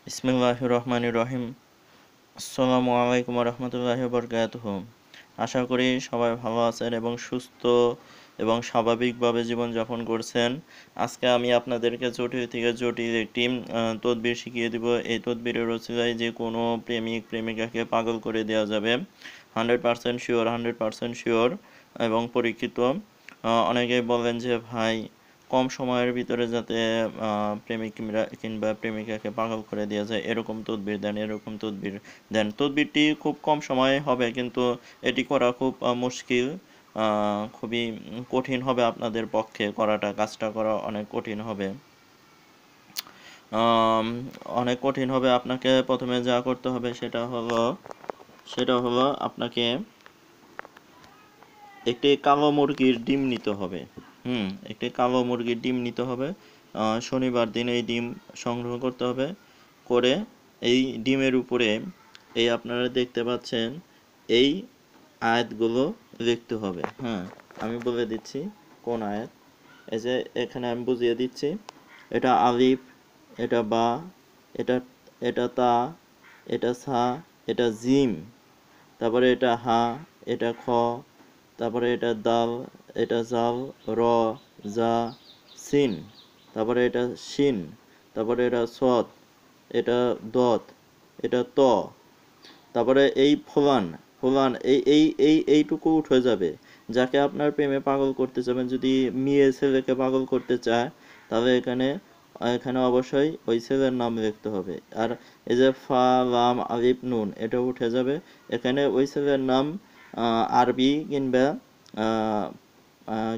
বিসমিল্লাহির রহমানির রহিম। আসসালামু আলাইকুম রহমতুল্লাহি বরকাতুহু। আশা করি সবাই ভালো আছেন এবং সুস্থ এবং স্বাভাবিকভাবে জীবনযাপন করছেন। আজকে আমি আপনাদেরকে জটিল থেকে জটিল একটি তদবির শিখিয়ে দিব। এই তদবিরের ওসিলায় যে কোনো প্রেমিক প্রেমিকাকে পাগল করে দেওয়া যাবে। 100% শিওর, 100% শিওর এবং পরীক্ষিত। অনেকেই বলেন যে ভাই কম সময়ের ভিতরে যাতে প্রেমিক কিংবা প্রেমিকাকে পাগল করে দেওয়া যায় এরকম তদবির দেন, এরকম তদবির দেন। তদবিরটি খুব কম সময়ে হবে, কিন্তু এটি করা খুব মুশকিল, খুবই কঠিন হবে আপনাদের পক্ষে করাটা, কাজটা করা অনেক কঠিন হবে। অনেক কঠিন হবে। আপনাকে প্রথমে যা করতে হবে সেটা হলো আপনাকে একটি কালো মুরগির ডিম নিতে হবে। একটি কালো মুরগির ডিম নিতে হবে। শনিবার দিন এই ডিম সংগ্রহ করতে হবে। করে এই ডিমের উপরে এই আপনারা দেখতে পাচ্ছেন এই আয়াতগুলো লিখতে হবে। আমি বলে দিচ্ছি কোন আয়াত। এই যে এখানে আমি বুঝিয়ে দিচ্ছি। এটা আলিফ, এটা বা, এটা এটা তা, এটা সা, এটা জিম, তারপরে এটা হা, এটা খ, তারপরে এটা দাল, এটা জাল, র, জা, সিন, তারপরে এটা শিন, তারপরে এটা সদ, এটা দত, এটা ত, তারপরে এই ফলান ফলান এইটুকু উঠে যাবে। যাকে আপনার প্রেমে পাগল করতে চাবেন, যদি মেয়ে ছেলেকে পাগল করতে চায় তাহলে এখানে এখানে অবশ্যই ওই ছেলের নাম লিখতে হবে। আর এই যে ফা লাম আলিফ নুন এটা উঠে যাবে। এখানে ওই ছেলের নাম আরবি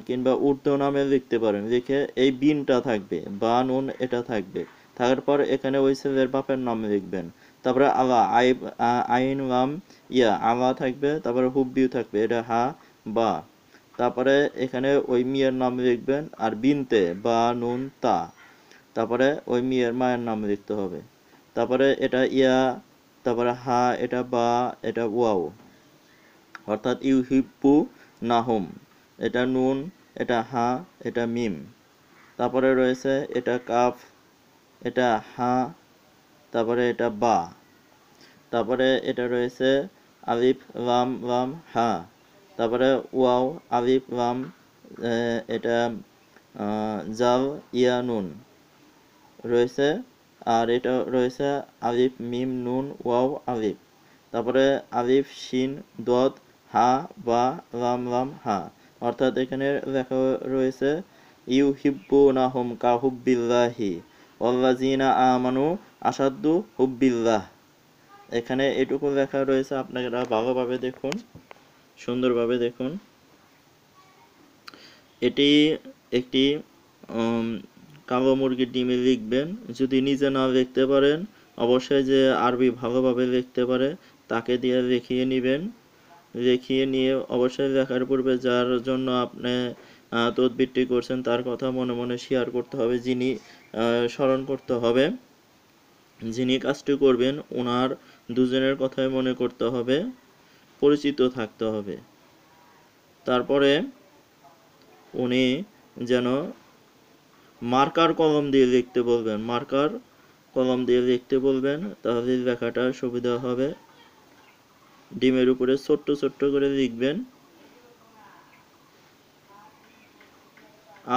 কিংবা উর্দু নামে লিখতে পারেন। লিখে এই বিনটা থাকবে, বা নুন এটা থাকবে, থাকার পর এখানে ওই ছেলের বাপের নাম লিখবেন। তারপরে আলা আইন লাম ইয়া আলা থাকবে, তারপরে হুব্বিউ থাকবে, এটা হা বা। তারপরে এখানে ওই মিয়ার নাম লিখবেন, আর বিনতে বা নুন তা, তারপরে ওই মিয়ার মায়ের নাম লিখতে হবে। তারপরে এটা ইয়া, তারপরে হা, এটা বা, এটা ওয়াও, অর্থাৎ ইউহিব্বু নাহুম, এটা নুন, এটা হা, এটা মিম। তারপরে রয়েছে এটা কাফ, এটা হা, তারপরে এটা বা, তারপরে এটা রয়েছে আলিফ লাম লাম হা, তারপরে ওয়াও আলিফ লাম, এটা জাল ইয়া নুন রয়েছে, আর এটা রয়েছে আলিফ মিম নুন ওয়াও আলিফ, তারপরে আলিফ শিন দদ হা বা লাম লাম হা। অর্থাৎ এখানে লেখা রয়েছে ইউহিব্বুনাহুম কাহুব্বিল্লাহি ওয়াল্লাযিনা আমানু আশাদ্দু হুব্বিল্লাহ। এখানে এটুকু লেখা রয়েছে, আপনারা ভালোভাবে দেখুন, সুন্দরভাবে দেখুন। এটি একটি কালো মুরগির ডিমে লিখবেন। যদি নিজে না লিখতে পারেন, অবশ্যই যে আরবি ভালোভাবে লিখতে পারে তাকে দিয়ে লিখিয়ে নেবেন। লিখিয়ে নিয়ে অবশ্যই লেখার পূর্বে যার জন্য আপনি তদবিরটি করছেন তার কথা মনে মনে শেয়ার করতে হবে, যিনি স্মরণ করতে হবে, যিনি কাজটি করবেন ওনার দুজনের কথাই মনে করতে হবে, পরিচিত থাকতে হবে। তারপরে উনি যেন মার্কার কলম দিয়ে লিখতে বলবেন, মার্কার কলম দিয়ে লিখতে বলবেন, তাহলে লেখাটা সুবিধা হবে। ডিমের উপরে ছোট্ট ছোট্ট করে লিখবেন।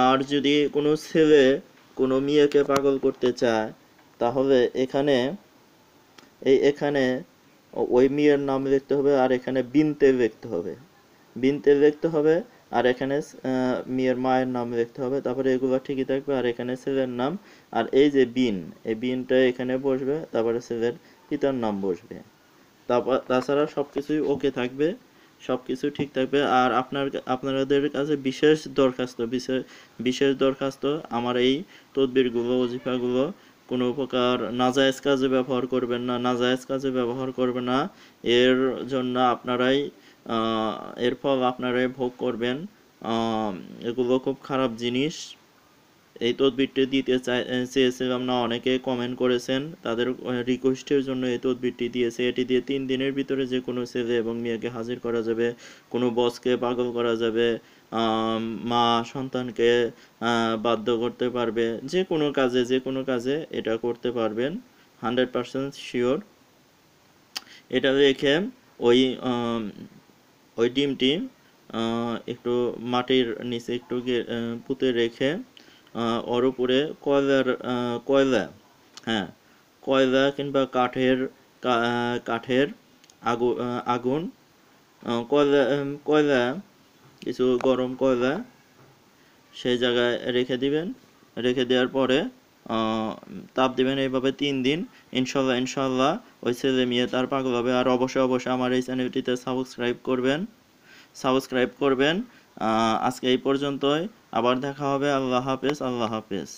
আর যদি কোনো ছেলে কোনো মেয়েকে পাগল করতে চায় তাহলে এখানে ওই মেয়ের নাম লিখতে হবে, আর এখানে বিনতে লিখতে হবে, বিনতে লিখতে হবে, আর এখানে মেয়ের মায়ের নাম লিখতে হবে। তারপরে এগুলো ঠিকই থাকবে, আর এখানে ছেলের নাম, আর এই যে বিন, এই বিনটা এখানে বসবে, তারপরে ছেলের পিতার নাম বসবে। তারপর তাছাড়া সবকিছুই ওকে থাকবে, সবকিছু ঠিক থাকবে। আর আপনাদের কাছে বিশেষ দরখাস্ত, আমার এই তদবিরগুলো ওজিফাগুলো কোনো প্রকার নাজায়েজ কাজে ব্যবহার করবেন না, নাজায়েজ কাজে ব্যবহার করবে না। এর জন্য এর ফল আপনারাই ভোগ করবেন। এগুলো খুব খারাপ জিনিস। এই তদবিরটি দিতে চেয়েছিলাম না, অনেকে কমেন্ট করেছেন, তাদের রিকোয়েস্টের জন্য এই তদবিরটি দিয়েছে। এটি দিয়ে 3 দিনের ভিতরে যে কোনো ছেলে এবং মেয়েকে হাজির করা যাবে, কোনো বসকে পাগল করা যাবে, মা সন্তানকে বাধ্য করতে পারবে, যে কোনো কাজে এটা করতে পারবেন। 100% শিওর। এটা রেখে ওই ওই ডিমটি একটু মাটির নিচে একটু পুঁতে রেখে ওর উপরে কয়লা, হ্যাঁ, কয়লা কিংবা কাঠের আগুন, কয়লা কিছু গরম কয়লা সেই জায়গায় রেখে দিবেন। রেখে দেওয়ার পরে তাপ দিবেন এইভাবে 3 দিন। ইনশাল্লাহ ওই ছেলে মেয়ে তার পাগল হবে। আর অবশ্যই আমার এই চ্যানেলটিতে সাবস্ক্রাইব করবেন। আজকে এই পর্যন্তই, আবার দেখা হবে। আল্লাহ হাফেজ।